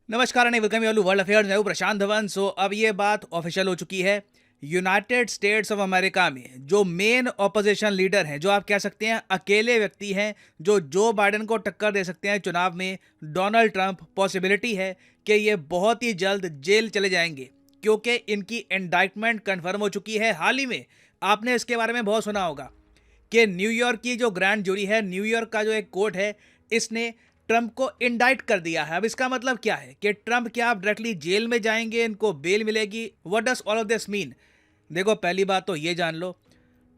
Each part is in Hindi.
नमस्कार and welcome you world affairs. मैं हूं प्रशांत धवन। अब ये बात ऑफिशियल हो चुकी है। यूनाइटेड स्टेट्स ऑफ अमेरिका में जो मेन ऑपोजिशन लीडर हैं, जो आप कह सकते हैं अकेले व्यक्ति हैं जो बाइडेन को टक्कर दे सकते हैं चुनाव में, डोनाल्ड ट्रंप, पॉसिबिलिटी है कि ये बहुत ही जल्द जेल चले जाएंगे क्योंकि इनकी इंडाइटमेंट कंफर्म हो चुकी है। हाल ही में आपने इसके बारे में बहुत सुना होगा कि न्यूयॉर्क की जो ग्रैंड जूरी है, न्यूयॉर्क का जो एक कोर्ट है, इसने ट्रंप को इंडाइट कर दिया है। अब इसका मतलब क्या है कि ट्रंप क्या आप डायरेक्टली जेल में जाएंगे, इनको बेल मिलेगी? What does all of this mean? देखो, पहली बात तो ये जान लो,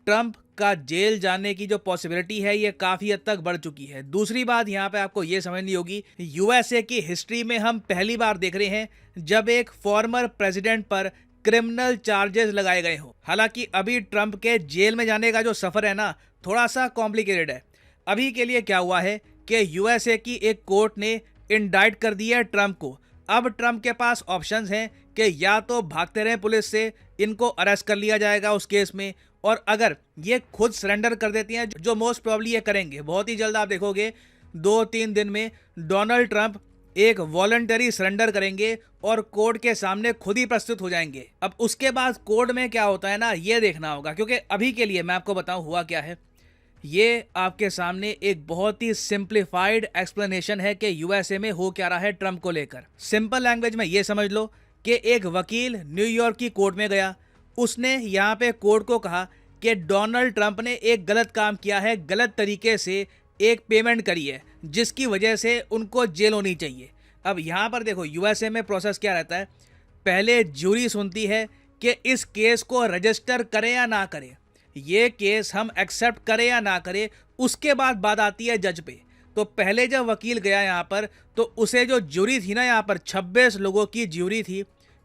ट्रंप का जेल जाने की जो पॉसिबिलिटी है ये काफ़ी हद तक बढ़ चुकी है। दूसरी बात यहाँ पे आपको ये समझनी होगी, यूएसए की हिस्ट्री में हम पहली बार देख रहे हैं जब एक फॉर्मर प्रेसिडेंट पर क्रिमिनल चार्जेस लगाए गए हों। हालांकि अभी ट्रंप के जेल में जाने का जो सफ़र है ना, थोड़ा सा कॉम्प्लिकेटेड है। अभी के लिए क्या हुआ है कि यूएसए की एक कोर्ट ने इंडाइट कर दिया है ट्रंप को। अब ट्रंप के पास ऑप्शंस हैं कि या तो भागते रहें पुलिस से, इनको अरेस्ट कर लिया जाएगा उस केस में, और अगर ये खुद सरेंडर कर देती हैं, जो मोस्ट प्रॉब्ली ये करेंगे, बहुत ही जल्द आप देखोगे 2-3 दिन में डोनाल्ड ट्रंप एक वॉलंटरी सरेंडर करेंगे और कोर्ट के सामने खुद ही प्रस्तुत हो जाएंगे। अब उसके बाद कोर्ट में क्या होता है ना, ये देखना होगा, क्योंकि अभी के लिए मैं आपको बताऊं हुआ क्या है। ये आपके सामने एक बहुत ही सिंप्लीफाइड एक्सप्लेनेशन है कि यूएसए में हो क्या रहा है ट्रंप को लेकर। सिंपल लैंग्वेज में ये समझ लो कि एक वकील न्यूयॉर्क की कोर्ट में गया, उसने यहाँ पे कोर्ट को कहा कि डोनाल्ड ट्रंप ने एक गलत काम किया है, गलत तरीके से एक पेमेंट करी है जिसकी वजह से उनको जेल होनी चाहिए। अब यहाँ पर देखो, यूएसए में प्रोसेस क्या रहता है, पहले ज्यूरी सुनती है कि इस केस को रजिस्टर करें या ना करें, ये केस हम एक्सेप्ट करें या ना करें, उसके बाद बात आती है जज पे। तो पहले जब वकील गया यहाँ पर, तो उसे जो ज्यूरी थी ना, यहाँ पर 26 लोगों की ज्यूरी थी,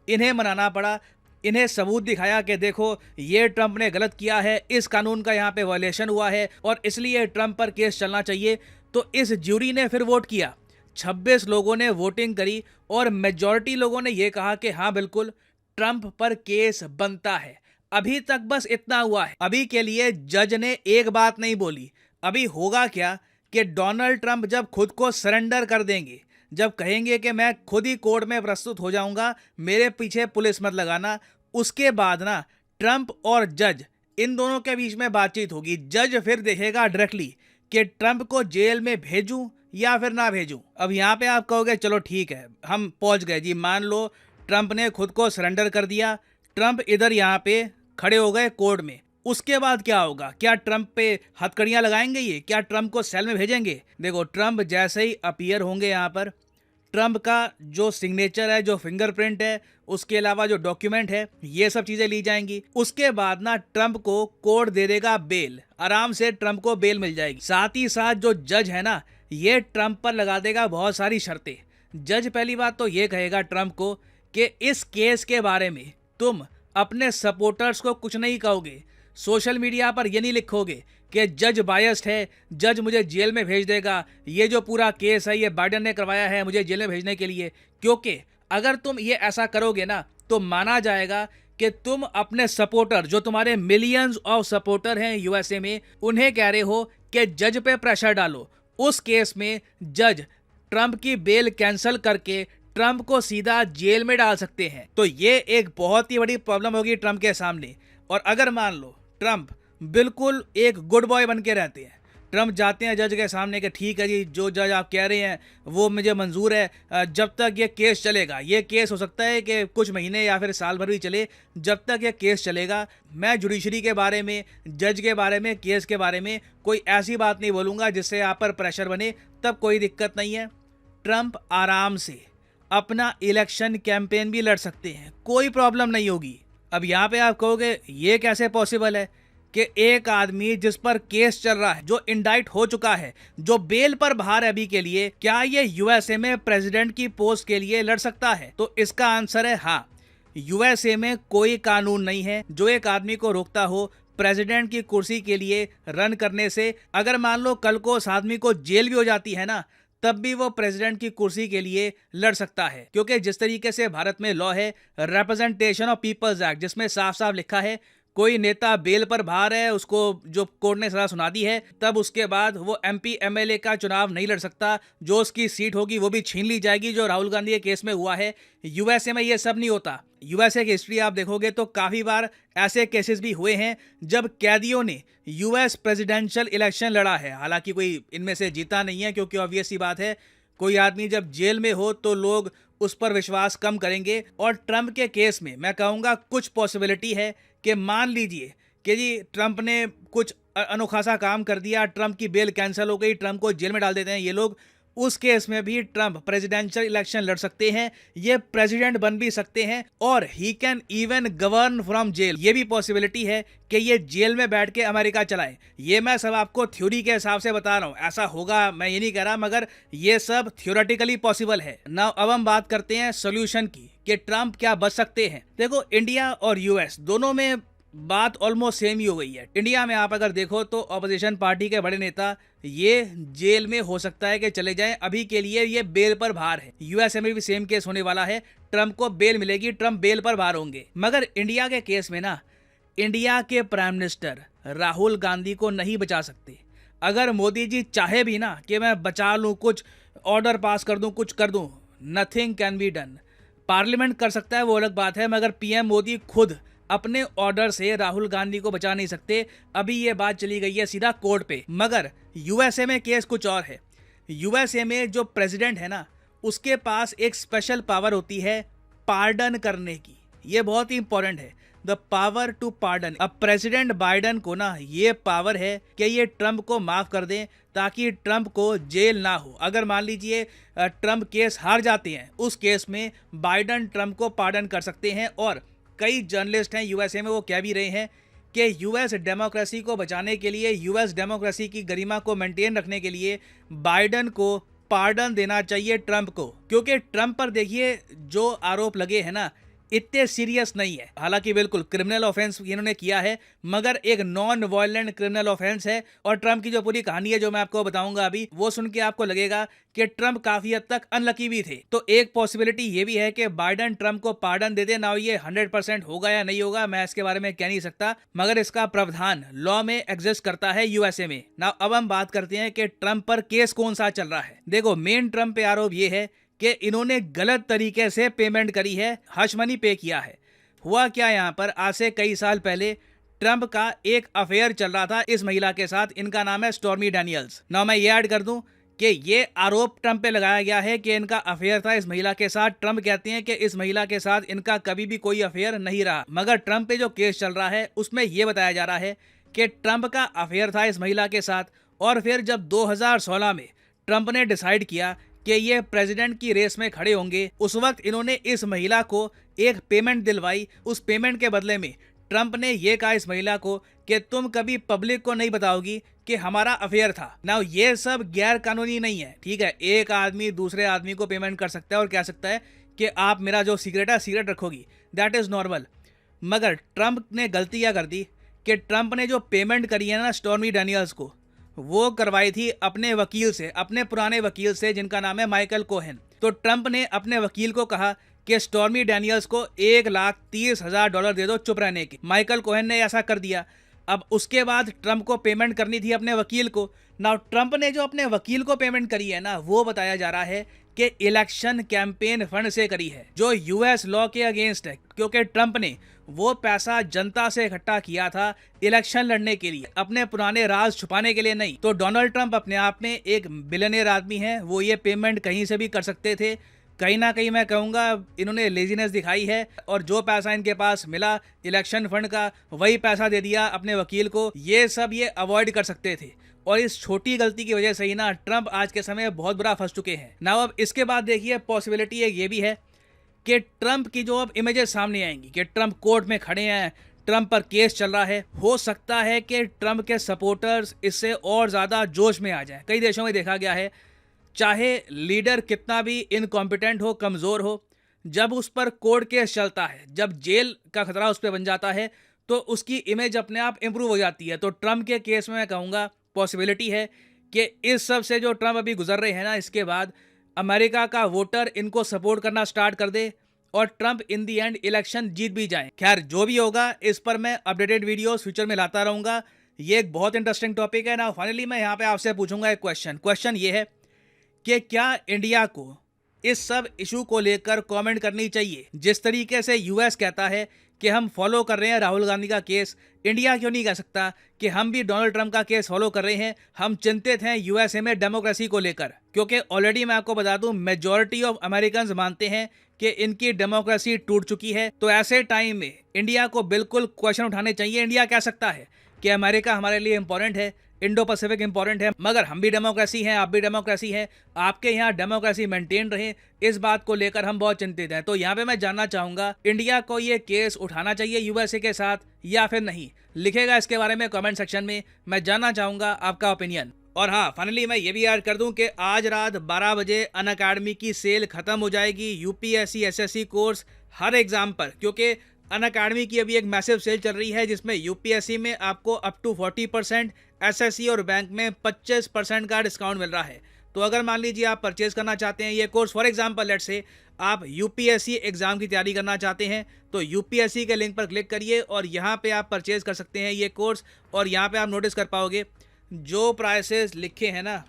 इन्हें मनाना पड़ा, इन्हें सबूत दिखाया कि देखो ये ट्रंप ने गलत किया है, इस कानून का यहाँ पे वायलेशन हुआ है और इसलिए ट्रंप पर केस चलना चाहिए। तो इस ज्यूरी ने फिर वोट किया, 26 लोगों ने वोटिंग करी और मेजॉरिटी लोगों ने ये कहा कि हाँ बिल्कुल ट्रंप पर केस बनता है। अभी तक बस इतना हुआ है। अभी के लिए जज ने एक बात नहीं बोली। अभी होगा क्या कि डोनाल्ड ट्रंप जब खुद को सरेंडर कर देंगे, जब कहेंगे कि मैं खुद ही कोर्ट में प्रस्तुत हो जाऊंगा, मेरे पीछे पुलिस मत लगाना, उसके बाद ना ट्रंप और जज, इन दोनों के बीच में बातचीत होगी। जज फिर देखेगा डायरेक्टली कि ट्रंप को जेल में भेजूं या फिर ना भेजूं। अब यहाँ पे आप कहोगे चलो ठीक है, हम पहुंच गए जी, मान लो ट्रंप ने खुद को सरेंडर कर दिया, ट्रंप इधर यहाँ पे खड़े हो गए कोर्ट में। उसके बाद क्या होगा? क्या ट्रंप पे हथकड़ियां लगाएंगे ये? क्या ट्रंप को सेल में भेजेंगे? देखो, ट्रंप जैसे ही अपीयर होंगे यहाँ पर, ट्रंप का जो सिग्नेचर है, जो फिंगरप्रिंट है, उसके अलावा जो डॉक्यूमेंट है, ये सब चीजें ली जाएंगी। उसके बाद ना ट्रंप को कोर्ट दे देगा बेल, आराम से ट्रंप को बेल मिल जाएगी। साथ ही साथ जो जज है ना, ये ट्रंप पर लगा देगा बहुत सारी शर्तें। जज पहली बात तो ये कहेगा ट्रंप को कि इस केस के बारे में तुम अपने सपोर्टर्स को कुछ नहीं कहोगे, सोशल मीडिया पर ये नहीं लिखोगे कि जज बायस्ड है, जज मुझे जेल में भेज देगा, ये जो पूरा केस है ये बाइडेन ने करवाया है मुझे जेल में भेजने के लिए। क्योंकि अगर तुम ये ऐसा करोगे ना, तो माना जाएगा कि तुम अपने सपोर्टर, जो तुम्हारे मिलियंस ऑफ सपोर्टर हैं यूएसए में, उन्हें कह रहे हो कि जज पे प्रेशर डालो। उस केस में जज ट्रंप की बेल कैंसिल करके ट्रंप को सीधा जेल में डाल सकते हैं। तो ये एक बहुत ही बड़ी प्रॉब्लम होगी ट्रंप के सामने। और अगर मान लो ट्रंप बिल्कुल एक गुड बॉय बन के रहते हैं, ट्रंप जाते हैं जज के सामने कि ठीक है जी, जो जज आप कह रहे हैं वो मुझे मंजूर है, जब तक ये केस चलेगा, ये केस हो सकता है कि कुछ महीने या फिर साल भर भी चले, जब तक ये केस चलेगा मैं जुडिशरी के बारे में, जज के बारे में, केस के बारे में कोई ऐसी बात नहीं बोलूँगा जिससे आप पर प्रेशर बने, तब कोई दिक्कत नहीं है। ट्रंप आराम से अपना इलेक्शन कैंपेन भी लड़ सकते हैं, कोई प्रॉब्लम नहीं होगी। अब यहाँ पे आप कहोगे ये कैसे पॉसिबल है कि एक आदमी जिस पर केस चल रहा है, जो इंडाइट हो चुका है, जो बेल पर बाहर है अभी के लिए, क्या ये यूएसए में प्रेसिडेंट की पोस्ट के लिए लड़ सकता है? तो इसका आंसर है हाँ। यूएसए में कोई कानून नहीं है जो एक आदमी को रोकता हो प्रेसिडेंट की कुर्सी के लिए रन करने से। अगर मान लो कल को उस आदमी को जेल भी हो जाती है ना, तब भी वो प्रेसिडेंट की कुर्सी के लिए लड़ सकता है। क्योंकि जिस तरीके से भारत में लॉ है, रिप्रेजेंटेशन ऑफ पीपल्स एक्ट, जिसमें साफ साफ लिखा है कोई नेता बेल पर बाहर है, उसको जो कोर्ट ने सजा सुना दी है, तब उसके बाद वो एमपी एमएलए का चुनाव नहीं लड़ सकता, जो उसकी सीट होगी वो भी छीन ली जाएगी, जो राहुल गांधी के केस में हुआ है। यूएसए में ये सब नहीं होता। यूएसए की हिस्ट्री आप देखोगे तो काफी बार ऐसे केसेस भी हुए हैं जब कैदियों ने यूएस प्रेसिडेंशियल इलेक्शन लड़ा है। हालांकि कोई इनमें से जीता नहीं है, क्योंकि ऑब्वियस सी बात है, कोई आदमी जब जेल में हो तो लोग उस पर विश्वास कम करेंगे। और ट्रंप के केस में मैं कहूँगा कुछ पॉसिबिलिटी है कि मान लीजिए कि जी ट्रंप ने कुछ अनोखा सा काम कर दिया, ट्रंप की बेल कैंसिल हो गई, ट्रंप को जेल में डाल देते हैं ये लोग, उस केस में भी ट्रंप प्रेसिडेंशियल इलेक्शन लड़ सकते हैं, ये प्रेसिडेंट बन भी सकते हैं, और he can even govern from jail. ये भी पॉसिबिलिटी है कि ये जेल में बैठ के अमेरिका चलाए। ये मैं सब आपको थ्योरी के हिसाब से बता रहा हूँ, ऐसा होगा मैं ये नहीं कह रहा, मगर ये सब थ्योरेटिकली पॉसिबल है ना। अब हम बात करते हैं सोल्यूशन की कि ट्रंप क्या बच सकते हैं। देखो, इंडिया और यूएस दोनों में बात ऑलमोस्ट सेम ही हो गई है। इंडिया में आप अगर देखो तो ऑपोजिशन पार्टी के बड़े नेता ये जेल में हो सकता है कि चले जाएं, अभी के लिए ये बेल पर बाहर है। यूएसए में भी सेम केस होने वाला है, ट्रंप को बेल मिलेगी, ट्रंप बेल पर बाहर होंगे। मगर इंडिया के केस में ना, इंडिया के प्राइम मिनिस्टर राहुल गांधी को नहीं बचा सकते। अगर मोदी जी चाहे भी ना कि मैं बचा लूं, कुछ ऑर्डर पास कर दूं, कुछ कर दूं, nothing can be done. Parliament कर सकता है, वो अलग बात है, मगर पीएम मोदी खुद अपने ऑर्डर से राहुल गांधी को बचा नहीं सकते। अभी ये बात चली गई है सीधा कोर्ट पे। मगर यूएसए में केस कुछ और है। यूएसए में जो प्रेसिडेंट है ना, उसके पास एक स्पेशल पावर होती है पार्डन करने की। ये बहुत ही इंपॉर्टेंट है, द पावर टू पार्डन। अब प्रेसिडेंट बाइडन को ना ये पावर है कि ये ट्रंप को माफ कर दें, ताकि ट्रंप को जेल ना हो। अगर मान लीजिए ट्रंप केस हार जाते हैं, उस केस में बाइडन ट्रंप को पार्डन कर सकते हैं। और कई जर्नलिस्ट हैं यूएसए में, वो कह भी रहे हैं कि यूएस डेमोक्रेसी को बचाने के लिए, यूएस डेमोक्रेसी की गरिमा को मेंटेन रखने के लिए बाइडन को पार्डन देना चाहिए ट्रंप को। क्योंकि ट्रंप पर देखिए जो आरोप लगे हैं ना, इतने सीरियस नहीं है। हालांकि बिल्कुल क्रिमिनल ऑफेंस इन्होंने किया है, मगर एक नॉन वायलेंट क्रिमिनल ऑफेंस है। और ट्रंप की जो पूरी कहानी है, जो मैं आपको बताऊंगा अभी, वो सुन के आपको लगेगा कि ट्रंप काफी हद तक अनलकी भी थे। तो एक पॉसिबिलिटी ये भी है कि बाइडन ट्रंप को पार्डन दे दे ना। ये 100% होगा या नहीं होगा मैं इसके बारे में कह नहीं सकता, मगर इसका प्रावधान लॉ में एग्जिस्ट करता है यूएसए में ना। अब हम बात करते हैं कि ट्रंप पर केस कौन सा चल रहा है। देखो, मेन ट्रंप पे आरोप ये है कि इन्होंने गलत तरीके से पेमेंट करी है, हश मनी पे किया है। हुआ क्या, यहाँ पर आज से कई साल पहले ट्रंप का एक अफेयर चल रहा था इस महिला के साथ। इनका नाम है स्टॉर्मी डैनियल्स। ना मैं ये ऐड कर दूं कि ये आरोप ट्रंप पे लगाया गया है कि इनका अफेयर था इस महिला के साथ। ट्रंप कहते हैं कि इस महिला के साथ इनका कभी भी कोई अफेयर नहीं रहा। मगर ट्रंप पे जो केस चल रहा है उसमें यह बताया जा रहा है कि ट्रंप का अफेयर था इस महिला के साथ। और फिर जब 2016 में ट्रंप ने डिसाइड किया कि ये प्रेसिडेंट की रेस में खड़े होंगे, उस वक्त इन्होंने इस महिला को एक पेमेंट दिलवाई। उस पेमेंट के बदले में ट्रंप ने ये कहा इस महिला को कि तुम कभी पब्लिक को नहीं बताओगी कि हमारा अफेयर था ना। ये सब गैर कानूनी नहीं है, ठीक है। एक आदमी दूसरे आदमी को पेमेंट कर सकता है और कह सकता है कि आप मेरा जो सीक्रेट है सीक्रेट रखोगी, दैट इज नॉर्मल। मगर ट्रंप ने गलती क्या कर दी कि ट्रंप ने जो पेमेंट करी है ना स्टॉर्मी डैनियल्स को, वो करवाई थी अपने वकील से, अपने पुराने वकील से, जिनका नाम है माइकल कोहेन। तो ट्रंप ने अपने वकील को कहा कि स्टॉर्मी डैनियल्स को $1,30,000 दे दो चुप रहने के। माइकल कोहेन ने ऐसा कर दिया। अब उसके बाद ट्रंप को पेमेंट करनी थी अपने वकील को ना। ट्रंप ने जो अपने वकील को पेमेंट करी है ना, वो बताया जा रहा है कि इलेक्शन कैंपेन फंड से करी है, जो यूएस लॉ के अगेंस्ट है। क्योंकि ट्रंप ने वो पैसा जनता से इकट्ठा किया था इलेक्शन लड़ने के लिए, अपने पुराने राज छुपाने के लिए नहीं। तो डोनाल्ड ट्रंप अपने आप में एक बिलियनियर आदमी है, वो ये पेमेंट कहीं से भी कर सकते थे। कहीं ना कहीं मैं कहूँगा इन्होंने लेजीनेस दिखाई है, और जो पैसा इनके पास मिला इलेक्शन फंड का, वही पैसा दे दिया अपने वकील को। ये सब ये अवॉइड कर सकते थे, और इस छोटी गलती की वजह से ही ना ट्रंप आज के समय बहुत बुरा फंस चुके हैं ना। अब इसके बाद देखिए पॉसिबिलिटी एक ये भी है कि ट्रंप की जो अब इमेजेस सामने आएंगी कि ट्रंप कोर्ट में खड़े हैं, ट्रंप पर केस चल रहा है, हो सकता है कि ट्रंप के सपोर्टर्स इससे और ज़्यादा जोश में आ जाएं। कई देशों में देखा गया है, चाहे लीडर कितना भी इनकॉम्पिटेंट हो, कमज़ोर हो, जब उस पर कोर्ट केस चलता है, जब जेल का खतरा उस पर बन जाता है, तो उसकी इमेज अपने आप इम्प्रूव हो जाती है। तो ट्रंप के केस में मैं कहूँगा पॉसिबिलिटी है कि इस सब से जो ट्रंप अभी गुजर रहे हैं ना, इसके बाद अमेरिका का वोटर इनको सपोर्ट करना स्टार्ट कर दे, और Trump in the end election जीत भी जाए। खैर जो भी होगा, इस पर मैं अपडेटेड वीडियोस फ्यूचर में लाता रहूंगा। ये एक बहुत इंटरेस्टिंग टॉपिक है ना। फाइनली मैं यहाँ पे आपसे पूछूंगा एक क्वेश्चन ये है कि क्या इंडिया को इस सब इशू को लेकर कमेंट करनी चाहिए? जिस तरीके से यूएस कहता है कि हम फॉलो कर रहे हैं राहुल गांधी का केस, इंडिया क्यों नहीं कह सकता कि हम भी डोनाल्ड ट्रंप का केस फॉलो कर रहे हैं? हम चिंतित हैं यूएसए में डेमोक्रेसी को लेकर, क्योंकि ऑलरेडी मैं आपको बता दूं मेजॉरिटी ऑफ अमेरिकन मानते हैं कि इनकी डेमोक्रेसी टूट चुकी है। तो ऐसे टाइम में इंडिया को बिल्कुल क्वेश्चन उठाने चाहिए। इंडिया कह सकता है कि अमेरिका हमारे लिए इंपॉर्टेंट है, इंडो पैसिफिक इंपॉर्टेंट है, मगर हम भी डेमोक्रेसी हैं, आप भी डेमोक्रेसी हैं, आपके यहाँ डेमोक्रेसी मेंटेन रहे, इस बात को लेकर हम बहुत चिंतित हैं। तो यहाँ पे मैं जानना चाहूंगा, इंडिया को ये केस उठाना चाहिए यूएसए के साथ या फिर नहीं? लिखेगा इसके बारे में कमेंट सेक्शन में, मैं जानना चाहूंगा आपका ओपिनियन। और हाँ, फाइनली मैं ये भी ऐड कर दूं कि आज रात 12 बजे अनअकैडमी की सेल खत्म हो जाएगी यूपीएससी एसएससी कोर्स हर एग्जाम पर, क्योंकि अनअकैडमी की अभी एक मैसिव सेल चल रही है जिसमें यूपीएससी में आपको अप टू 40%, एसएससी और बैंक में 25% का डिस्काउंट मिल रहा है। तो अगर मान लीजिए आप परचेज करना चाहते हैं ये course, for example let's say आप यूपीएससी एग्जाम की तैयारी करना चाहते हैं, तो यूपीएससी के लिंक पर क्लिक करिए और यहाँ पे आप परचेज कर सकते हैं ये कोर्स। और यहाँ पे आप नोटिस कर पाओगे जो प्राइसेस लिखे हैं ना,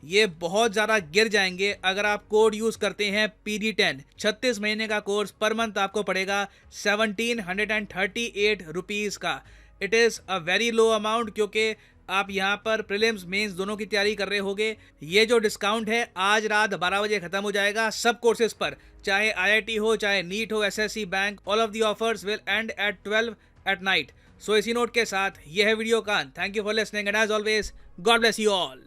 ये बहुत ज़्यादा गिर जाएंगे अगर आप कोड यूज़ करते हैं PD10। 36 महीने का कोर्स पर मंथ आपको पड़ेगा 1738 रुपीज़ का। It is a very low amount, क्योंकि आप यहाँ पर प्रीलिम्स मेंस दोनों की तैयारी कर रहे होगे। ये जो डिस्काउंट है आज रात 12 बजे खत्म हो जाएगा सब कोर्सेज पर, चाहे IIT हो, चाहे नीट हो, SSC, bank, all of the offers will end at 12 at night. So इसी नोट के साथ ये है वीडियो का। Thank you for listening and as always God bless you all.